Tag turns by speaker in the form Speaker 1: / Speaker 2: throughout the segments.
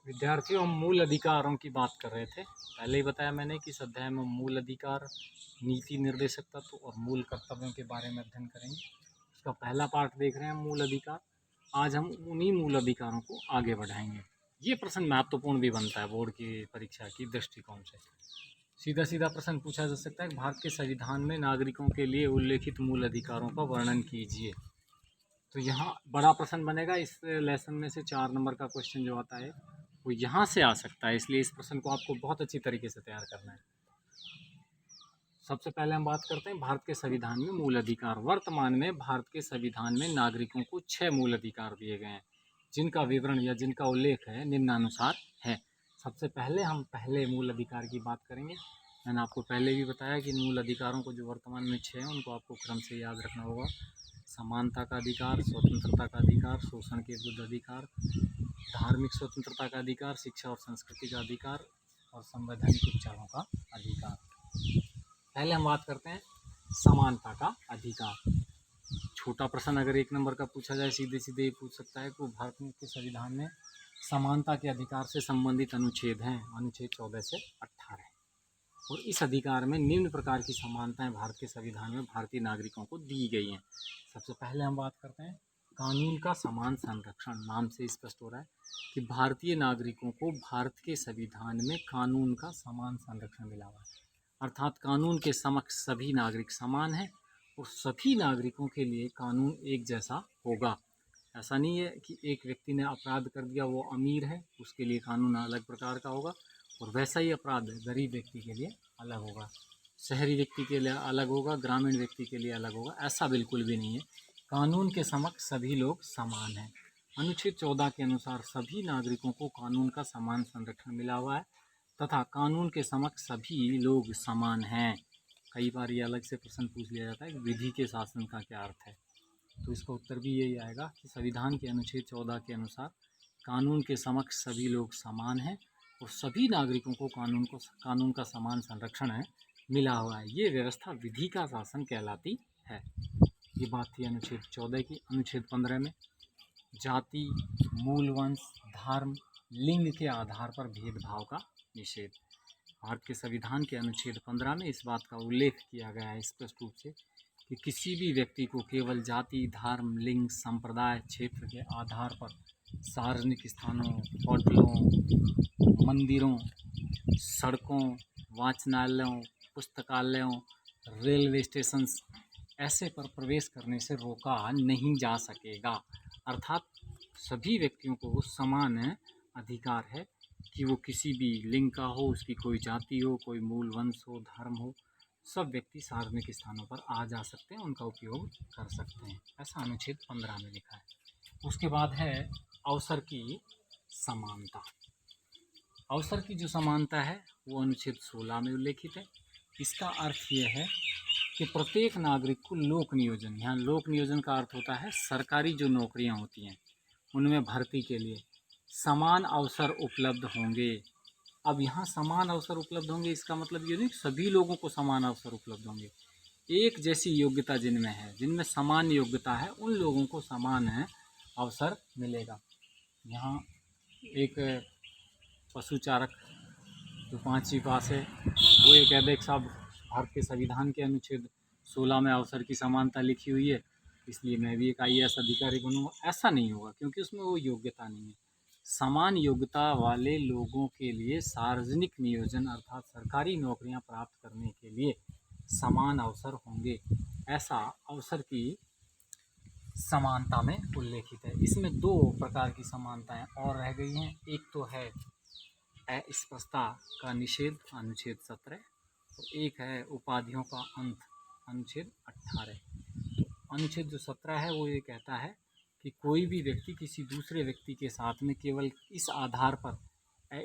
Speaker 1: विद्यार्थियों, हम मूल अधिकारों की बात कर रहे थे। पहले ही बताया मैंने कि इस अध्याय में मूल अधिकार, नीति निर्देशक तत्व और मूल कर्तव्यों के बारे में अध्ययन करेंगे। उसका पहला पार्ट देख रहे हैं, मूल अधिकार। आज हम उन्हीं मूल अधिकारों को आगे बढ़ाएंगे। ये प्रश्न महत्वपूर्ण भी बनता है बोर्ड की परीक्षा की दृष्टिकोण से। सीधा सीधा प्रश्न पूछा जा सकता है, भारत के संविधान में नागरिकों के लिए उल्लेखित मूल अधिकारों का वर्णन कीजिए। तो यहाँ बड़ा प्रश्न बनेगा। इस लेसन में से 4 नंबर का क्वेश्चन जो आता है वो यहाँ से आ सकता है, इसलिए इस प्रश्न को आपको बहुत अच्छी तरीके से तैयार करना है। सबसे पहले हम बात करते हैं भारत के संविधान में मूल अधिकार। वर्तमान में भारत के संविधान में नागरिकों को 6 मूल अधिकार दिए गए हैं, जिनका विवरण या जिनका उल्लेख है निम्नानुसार है। सबसे पहले हम पहले मूल अधिकार की बात करेंगे। मैंने आपको पहले भी बताया कि मूल अधिकारों को जो वर्तमान में 6 हैं उनको आपको क्रम से याद रखना होगा। समानता का अधिकार, स्वतंत्रता का अधिकार, शोषण के विरुद्ध अधिकार, धार्मिक स्वतंत्रता का अधिकार, शिक्षा और संस्कृति का अधिकार और संवैधानिक उपचारों का अधिकार। पहले हम बात करते हैं समानता का अधिकार। छोटा प्रश्न अगर 1 नंबर का पूछा जाए, सीधे सीधे ये पूछ सकता है कि भारत के संविधान में समानता के अधिकार से संबंधित अनुच्छेद हैं, अनुच्छेद 14 से 18, और इस अधिकार में निम्न प्रकार की समानताएं भारत के संविधान में भारतीय नागरिकों को दी गई हैं। सबसे पहले हम बात करते हैं कानून का समान संरक्षण। नाम से स्पष्ट हो रहा है कि भारतीय नागरिकों को भारत के संविधान में कानून का समान संरक्षण मिला हुआ है, अर्थात कानून के समक्ष सभी नागरिक समान हैं और सभी नागरिकों के लिए कानून एक जैसा होगा। ऐसा नहीं है कि एक व्यक्ति ने अपराध कर दिया, वो अमीर है, उसके लिए कानून अलग प्रकार का होगा, और वैसा ही अपराध गरीब व्यक्ति के लिए अलग होगा, शहरी व्यक्ति के लिए अलग होगा, ग्रामीण व्यक्ति के लिए अलग होगा। ऐसा बिल्कुल भी नहीं है। कानून के समक्ष सभी लोग समान हैं। अनुच्छेद 14 के अनुसार सभी नागरिकों को कानून का समान संरक्षण मिला हुआ है तथा कानून के समक्ष सभी लोग समान हैं। कई बार ये अलग से प्रश्न पूछ लिया जाता है कि विधि के शासन का क्या अर्थ है, तो इसका उत्तर भी यही आएगा कि संविधान के अनुच्छेद 14 के अनुसार कानून के समक्ष सभी लोग समान हैं और सभी नागरिकों को कानून का समान संरक्षण है मिला हुआ है। ये व्यवस्था विधि का शासन कहलाती है। ये बात थी अनुच्छेद 14 की। अनुच्छेद 15 में जाति, मूल वंश, धर्म, लिंग के आधार पर भेदभाव का निषेध। भारत के संविधान के अनुच्छेद 15 में इस बात का उल्लेख किया गया है स्पष्ट रूप से कि किसी भी व्यक्ति को केवल जाति, धर्म, लिंग, संप्रदाय, क्षेत्र के आधार पर सार्वजनिक स्थानों, होटलों, मंदिरों, सड़कों, वाचनालयों, पुस्तकालयों, रेलवे स्टेशन ऐसे पर प्रवेश करने से रोका नहीं जा सकेगा। अर्थात सभी व्यक्तियों को समान अधिकार है कि वो किसी भी लिंग का हो, उसकी कोई जाति हो, कोई मूल वंश हो, धर्म हो, सब व्यक्ति सार्वजनिक स्थानों पर आ जा सकते हैं, उनका उपयोग कर सकते हैं। ऐसा अनुच्छेद 15 में लिखा है। उसके बाद है अवसर की समानता। अवसर की जो समानता है वो अनुच्छेद 16 में उल्लेखित है। इसका अर्थ यह है कि प्रत्येक नागरिक को लोक नियोजन, यहाँ लोक नियोजन का अर्थ होता है सरकारी जो नौकरियाँ होती हैं उनमें भर्ती के लिए समान अवसर उपलब्ध होंगे। अब यहाँ समान अवसर उपलब्ध होंगे, इसका मतलब ये नहीं सभी लोगों को समान अवसर उपलब्ध होंगे। एक जैसी योग्यता जिनमें है, जिनमें समान योग्यता है, उन लोगों को समान अवसर मिलेगा। यहाँ एक पशु चारक जो 5वीं पास है वो ये कह दे कि साहब भारत के संविधान के अनुच्छेद 16 में अवसर की समानता लिखी हुई है, इसलिए मैं भी एक IAS अधिकारी बनूंगा। ऐसा नहीं होगा, क्योंकि उसमें वो योग्यता नहीं है। समान योग्यता वाले लोगों के लिए सार्वजनिक नियोजन अर्थात सरकारी नौकरियां प्राप्त करने के लिए समान अवसर होंगे, ऐसा अवसर की समानता में उल्लेखित है। इसमें 2 प्रकार की समानताएं और रह गई हैं। एक तो है अस्पृश्यता का निषेध, अनुच्छेद 17, और एक है उपाधियों का अंत, अनुच्छेद 18। अनुच्छेद जो 17 है वो ये कहता है कि कोई भी व्यक्ति किसी दूसरे व्यक्ति के साथ में केवल इस आधार पर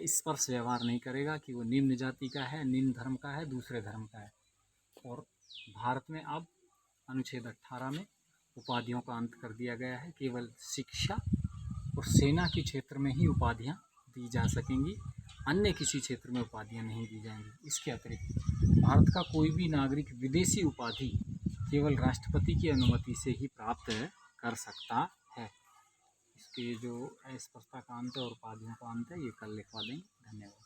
Speaker 1: स्पर्श व्यवहार नहीं करेगा कि वो निम्न जाति का है, निम्न धर्म का है, दूसरे धर्म का है। और भारत में अब अनुच्छेद 18 में उपाधियों का अंत कर दिया गया है। केवल शिक्षा और सेना के क्षेत्र में ही उपाधियां दी जा सकेंगी, अन्य किसी क्षेत्र में उपाधियां नहीं दी जाएंगी। इसके अतिरिक्त भारत का कोई भी नागरिक विदेशी उपाधि केवल राष्ट्रपति की अनुमति से ही प्राप्त कर सकता है। इसके जो अस्पष्टता का अंत है और उपाधियों का अंत है ये कल लिखवा देंगे। धन्यवाद।